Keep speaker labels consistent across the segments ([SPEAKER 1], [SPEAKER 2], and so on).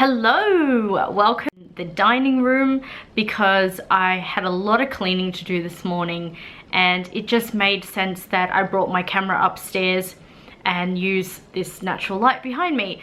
[SPEAKER 1] Hello, welcome to the dining room because I had a lot of cleaning to do this morning and it just made sense that I brought my camera upstairs and use this natural light behind me.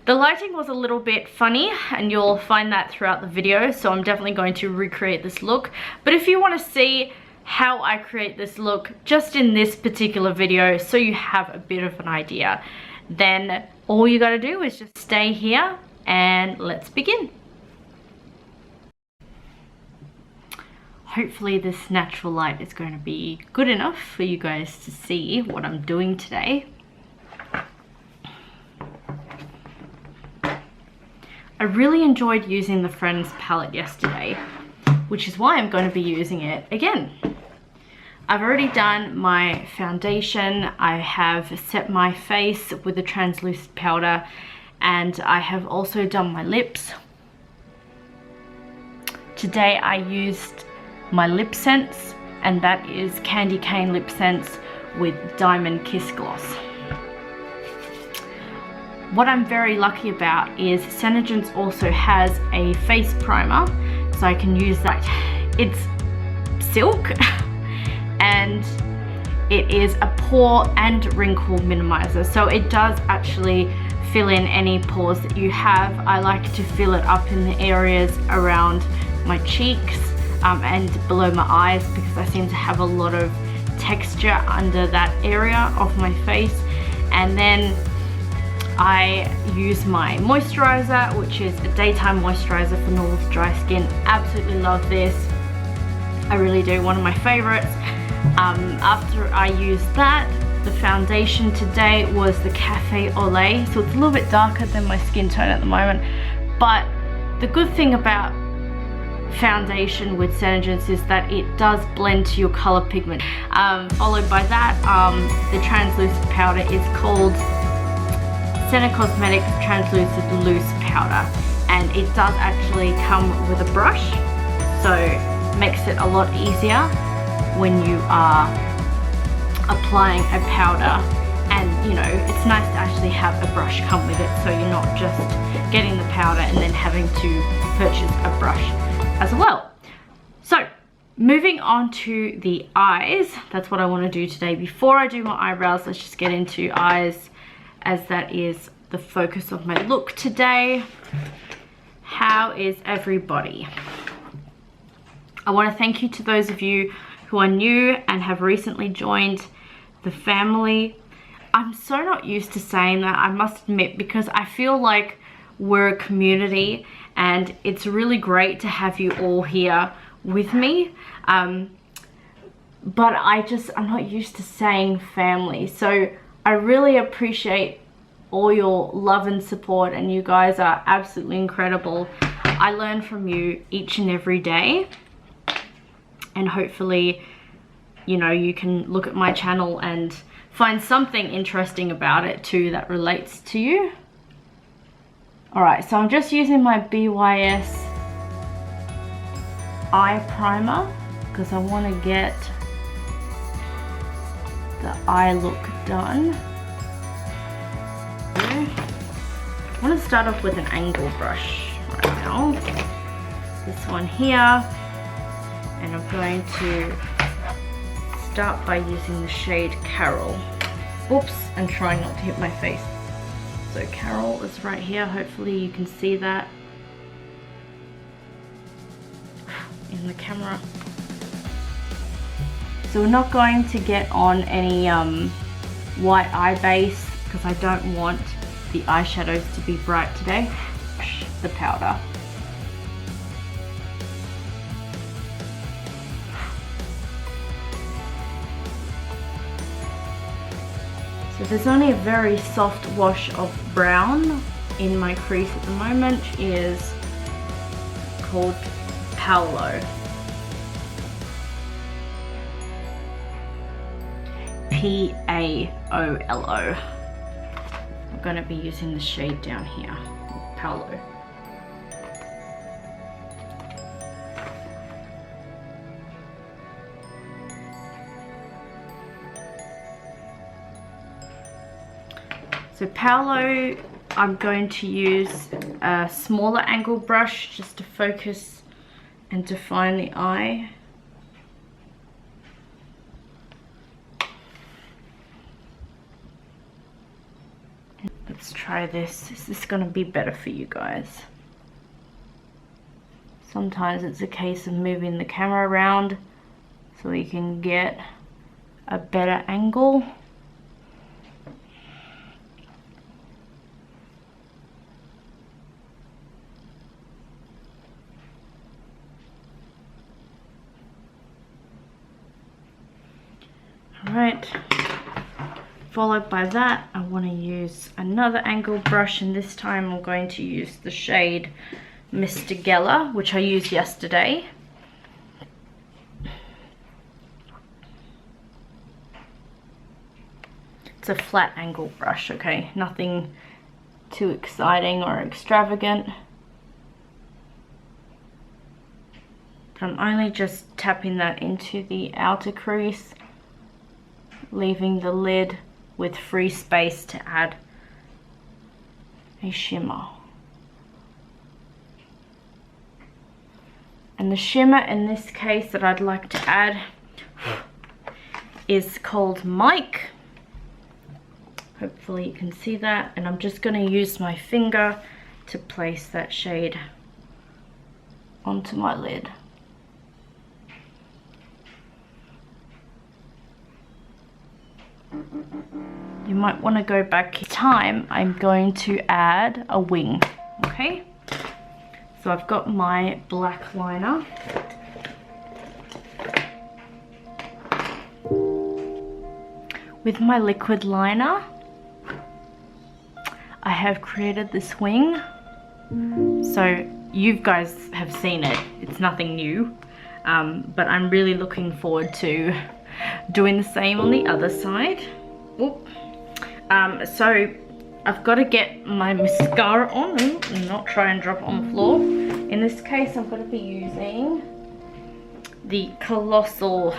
[SPEAKER 1] The lighting was a little bit funny and you'll find that throughout the video, so I'm definitely going to recreate this look. But if you want to see how I create this look just in this particular video so you have a bit of an idea, then all you gotta do is just stay here and let's begin. Hopefully this natural light is going to be good enough for you guys to see what I'm doing today. I really enjoyed using the Friends palette yesterday, which is why I'm going to be using it again. I've already done my foundation, I have set my face with a translucent powder, and I have also done my lips. Today I used my lip sense, and that is Candy Cane Lip Sense with Diamond Kiss Gloss. What I'm very lucky about is Senegence also has a face primer, so I can use that. It's silk and it is a pore and wrinkle minimizer, so it does actually fill in any pores that you have. I like to fill it up in the areas around my cheeks and below my eyes because I seem to have a lot of texture under that area of my face. And then I use my moisturizer, which is a daytime moisturizer for normal to dry skin. Absolutely love this. I really do, one of my favorites. After I use that, the foundation today was the Cafe Au Lait, so it's a little bit darker than my skin tone at the moment, but the good thing about foundation with Senegence is that it does blend to your color pigment. Followed by that, the translucent powder is called Senna Cosmetics Translucent Loose Powder, and it does actually come with a brush, so it makes it a lot easier when you are applying a powder. And you know, it's nice to actually have a brush come with it, so you're not just getting the powder and then having to purchase a brush as well. So moving on to the eyes, that's what I want to do today. Before I do my eyebrows, let's just get into eyes, as that is the focus of my look today. How is everybody? I want to thank you to those of you who are new and have recently joined the family. I'm so not used to saying that, I must admit, because I feel like we're a community and it's really great to have you all here with me. But I'm not used to saying family. So I really appreciate all your love and support, and you guys are absolutely incredible. I learn from you each and every day, and hopefully, you know, you can look at my channel and find something interesting about it too that relates to you. Alright, so I'm just using my BYS eye primer because I want to get the eye look done. I want to start off with an angle brush right now. This one here. And I'm going to start by using the shade Carol. Oops, and trying not to hit my face. So Carol is right here. Hopefully you can see that in the camera. So we're not going to get on any white eye base because I don't want the eyeshadows to be bright today. The powder. So there's only a very soft wash of brown in my crease at the moment, which is called Paolo. P-A-O-L-O. I'm going to be using the shade down here, Paolo. So Paolo I'm going to use a smaller angle brush just to focus and define the eye. Let's try this. Is this going to be better for you guys? Sometimes it's a case of moving the camera around so you can get a better angle. Alright, followed by that I want to use another angle brush, and this time I'm going to use the shade Mr. Geller, which I used yesterday. It's a flat angle brush, okay, nothing too exciting or extravagant. But I'm only just tapping that into the outer crease, leaving the lid with free space to add a shimmer. And the shimmer in this case that I'd like to add is called Mike. Hopefully you can see that. And I'm just going to use my finger to place that shade onto my lid. You might want to go back in time. I'm going to add a wing, okay? So I've got my black liner. With my liquid liner, I have created this wing. So you guys have seen it. It's nothing new. But I'm really looking forward to doing the same on the other side. Oop. So I've got to get my mascara on and not try and drop it on the floor. In this case, I'm going to be using the Colossal,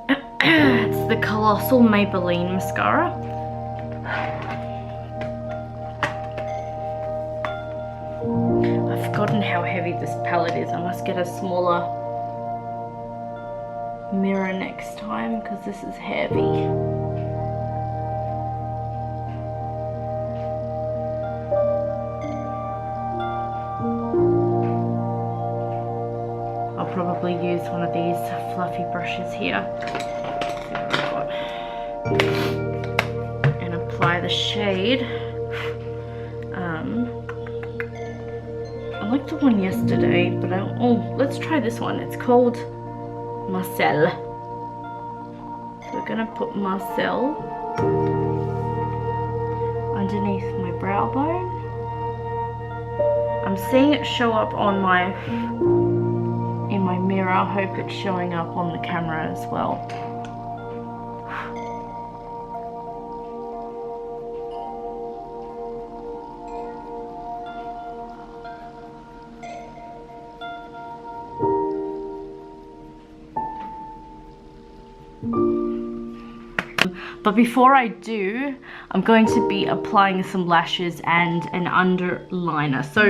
[SPEAKER 1] it's the Colossal Maybelline Mascara. I've forgotten how heavy this palette is. I must get a smaller mirror next time because this is heavy. Probably use one of these fluffy brushes here. And apply the shade. I liked the one yesterday, but let's try this one. It's called Marcel. So we're gonna put Marcel underneath my brow bone. I'm seeing it show up on in my mirror. I hope it's showing up on the camera as well. But before I do, I'm going to be applying some lashes and an underliner. So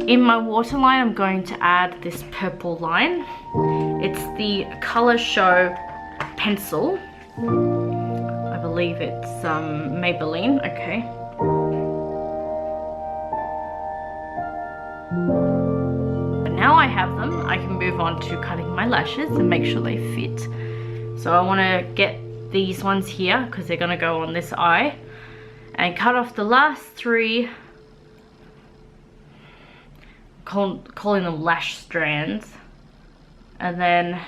[SPEAKER 1] in my waterline, I'm going to add this purple line. It's the Color Show pencil. I believe it's Maybelline, okay. But now I have them, I can move on to cutting my lashes and make sure they fit. So I want to get these ones here because they're going to go on this eye and cut off the last three, calling them lash strands. And then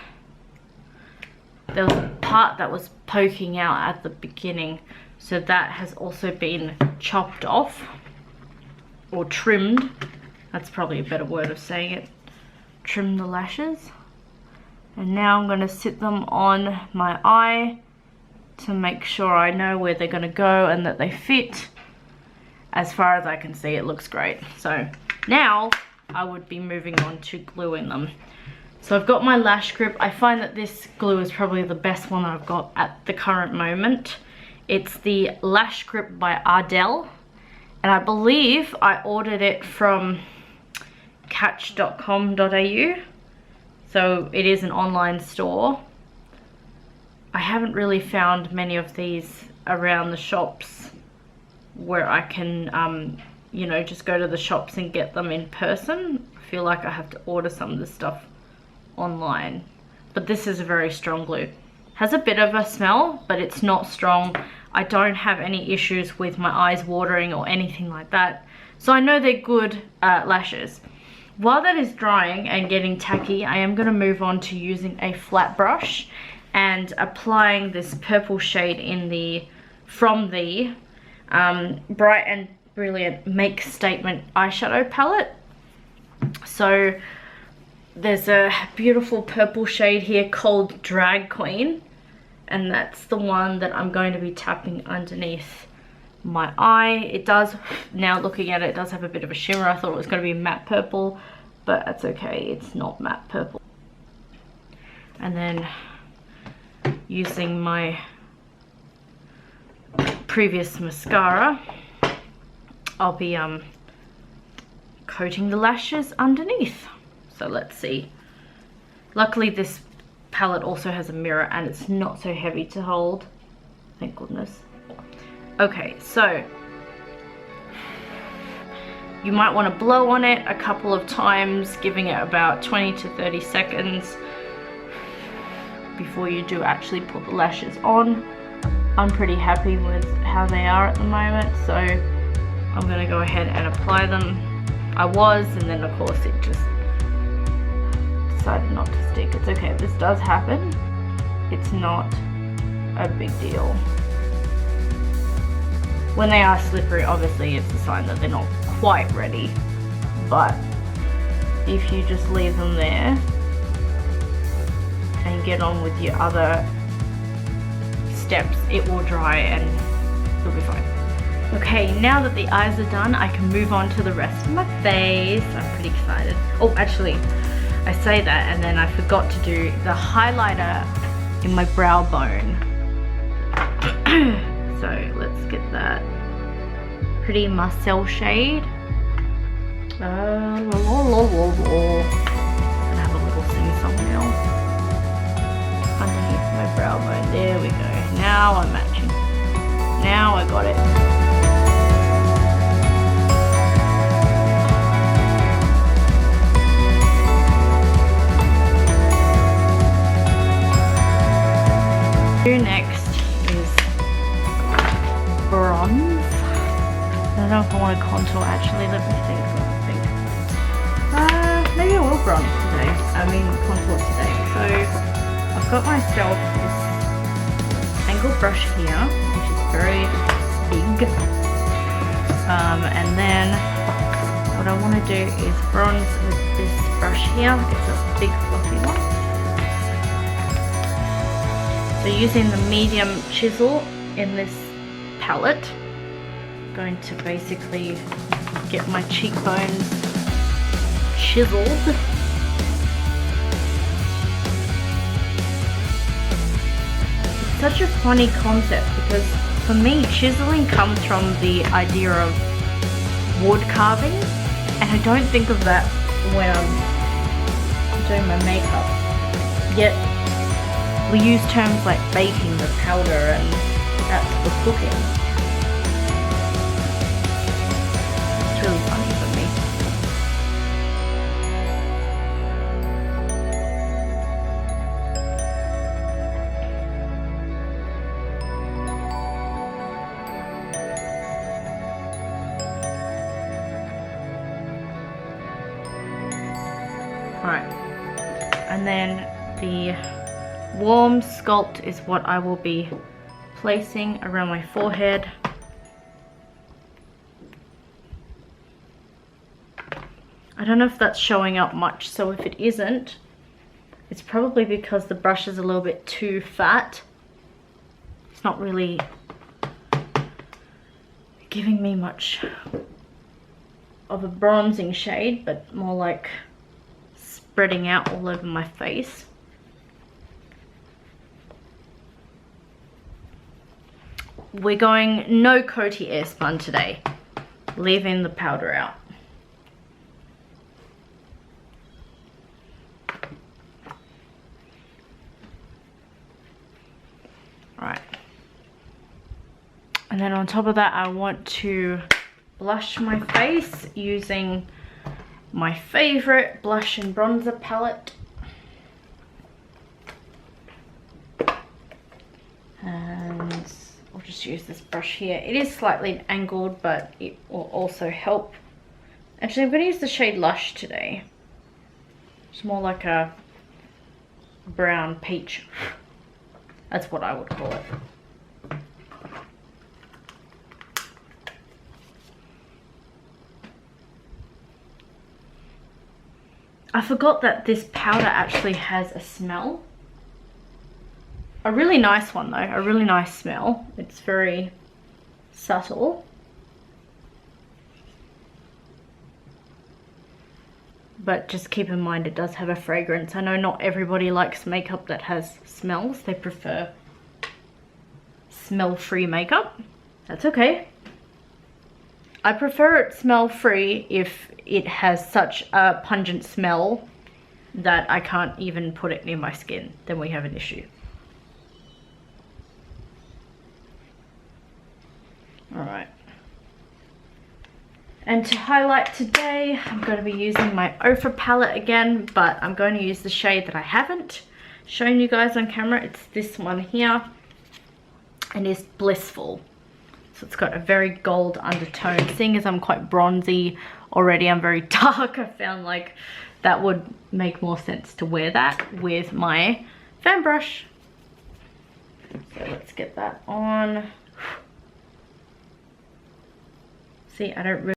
[SPEAKER 1] there was a part that was poking out at the beginning, so that has also been chopped off or trimmed. That's probably a better word of saying it. Trim the lashes. And now I'm going to sit them on my eye to make sure I know where they're going to go and that they fit. As far as I can see, it looks great. So now I would be moving on to gluing them. So I've got my lash grip. I find that this glue is probably the best one I've got at the current moment. It's the Lash Grip by Ardell. And I believe I ordered it from catch.com.au. So it is an online store. I haven't really found many of these around the shops where I can, you know, just go to the shops and get them in person. I feel like I have to order some of this stuff online. But this is a very strong glue. Has a bit of a smell, but it's not strong. I don't have any issues with my eyes watering or anything like that. So I know they're good lashes. While that is drying and getting tacky, I am going to move on to using a flat brush and applying this purple shade in from the Bright and Brilliant Make Statement eyeshadow palette. So there's a beautiful purple shade here called Drag Queen, and that's the one that I'm going to be tapping underneath my eye. It does, now looking at it, it does have a bit of a shimmer. I thought it was going to be matte purple, but that's okay, it's not matte purple. And then using my previous mascara, I'll be coating the lashes underneath. So let's see. Luckily this palette also has a mirror and it's not so heavy to hold, thank goodness. Okay, so you might want to blow on it a couple of times, giving it about 20 to 30 seconds before you do actually put the lashes on. I'm pretty happy with how they are at the moment, so I'm going to go ahead and apply them. I was, and then of course it just decided not to stick. It's okay, this does happen. It's not a big deal. When they are slippery, obviously it's a sign that they're not quite ready, but if you just leave them there and get on with your other steps, it will dry and you'll be fine. Okay, now that the eyes are done, I can move on to the rest of my face. I'm pretty excited. Oh, actually, I say that and then I forgot to do the highlighter in my brow bone. So let's get that pretty Marcel shade. Gonna have a little sing-song now underneath my brow bone. There we go. Now I'm matching. Now I got it. Next is bronze. I don't know if I want to contour actually, let me think. Maybe I will bronze today. Contour today. So I've got myself this angled brush here, which is very big. And then what I want to do is bronze with this brush here. It's a big fluffy one. So using the medium chisel in this palette, I'm going to basically get my cheekbones chiseled. It's such a funny concept because for me chiseling comes from the idea of wood carving, and I don't think of that when I'm doing my makeup. Yet we use terms like baking the powder and that's for cooking. It's really funny for me. Alright, and then the warm Sculpt is what I will be placing around my forehead. I don't know if that's showing up much, so if it isn't, it's probably because the brush is a little bit too fat. It's not really giving me much of a bronzing shade, but more like spreading out all over my face. We're going no Coty Airspun today. leaving the powder out. Right. And then on top of that, I want to blush my face using my favorite blush and bronzer palette. And I'll just use this brush here. It is slightly angled, but it will also help. Actually, I'm going to use the shade Lush today. It's more like a brown peach. That's what I would call it. I forgot that this powder actually has a smell. A really nice one though, a really nice smell. It's very subtle. But just keep in mind it does have a fragrance. I know not everybody likes makeup that has smells. They prefer smell-free makeup. That's okay. I prefer it smell-free if it has such a pungent smell that I can't even put it near my skin. Then we have an issue. Alright. And to highlight today, I'm going to be using my Ofra palette again, but I'm going to use the shade that I haven't shown you guys on camera. It's this one here, and it's Blissful. So it's got a very gold undertone. Seeing as I'm quite bronzy already, I'm very dark, I found like that would make more sense to wear that with my fan brush. So let's get that on. See, I don't really...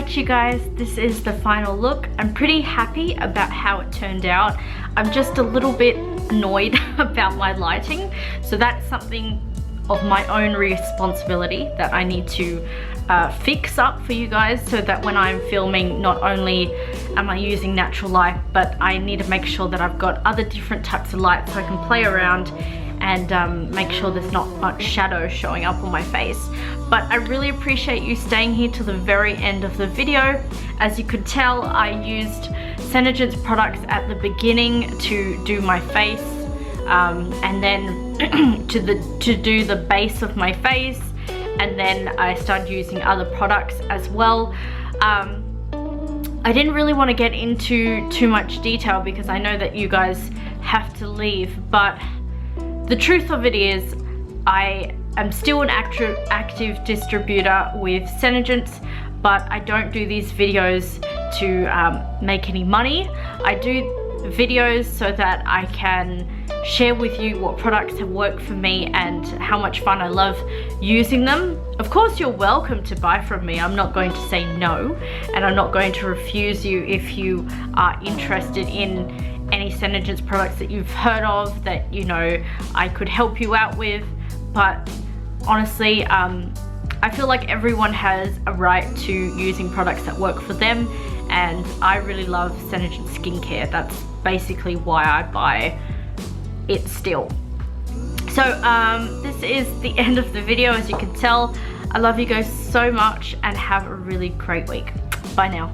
[SPEAKER 1] You guys, this is the final look. I'm pretty happy about how it turned out. I'm just a little bit annoyed about my lighting, so that's something of my own responsibility that I need to fix up for you guys, so that when I'm filming, not only am I using natural light, but I need to make sure that I've got other different types of lights so I can play around and make sure there's not much shadow showing up on my face. But I really appreciate you staying here to the very end of the video. As you could tell, I used Senegent's products at the beginning to do my face, and then to do the base of my face, and then I started using other products as well. I didn't really want to get into too much detail because I know that you guys have to leave, but the truth of it is I am still an active distributor with Senegent's, but I don't do these videos to make any money. I do videos so that I can share with you what products have worked for me and how much fun I love using them. Of course, you're welcome to buy from me. I'm not going to say no, and I'm not going to refuse you if you are interested in any Senegent's products that you've heard of that you know I could help you out with. But honestly, I feel like everyone has a right to using products that work for them, and I really love Senegent skincare. That's basically why I buy it still. So this is the end of the video. As you can tell, I love you guys so much and have a really great week. Bye now.